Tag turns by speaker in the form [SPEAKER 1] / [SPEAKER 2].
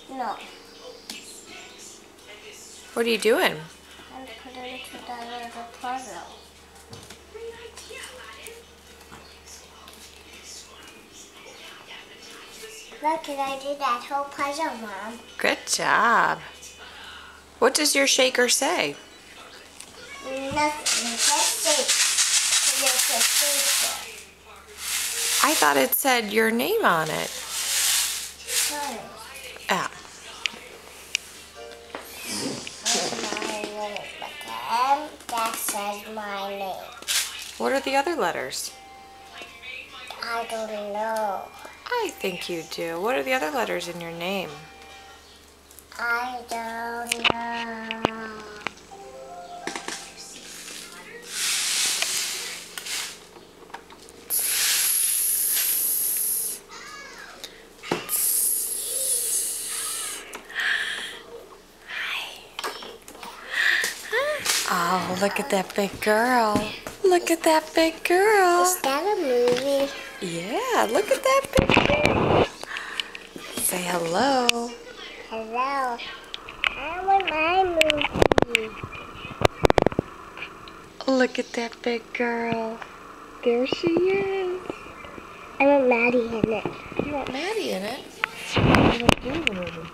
[SPEAKER 1] No.
[SPEAKER 2] What are you doing?
[SPEAKER 1] I'm putting it together as a puzzle. Look, and I did that whole puzzle, Mom.
[SPEAKER 2] Good job. What does your shaker say?
[SPEAKER 1] Nothing. It just shakes. It's a shaker.
[SPEAKER 2] I thought it said your name on it.
[SPEAKER 1] Sorry.
[SPEAKER 2] Ah.
[SPEAKER 1] That's my name. But that says my name.
[SPEAKER 2] What are the other letters?
[SPEAKER 1] I don't know.
[SPEAKER 2] I think you do. What are the other letters in your name?
[SPEAKER 1] I don't know.
[SPEAKER 2] Oh, look at that big girl. Look at that big girl.
[SPEAKER 1] Is that a movie?
[SPEAKER 2] Yeah, look at that big girl. Say hello.
[SPEAKER 1] Hello. I want my movie.
[SPEAKER 2] Look at that big girl. There she is.
[SPEAKER 1] I want Maddie in it.
[SPEAKER 2] You want Maddie in it? What are you going to do in the movie?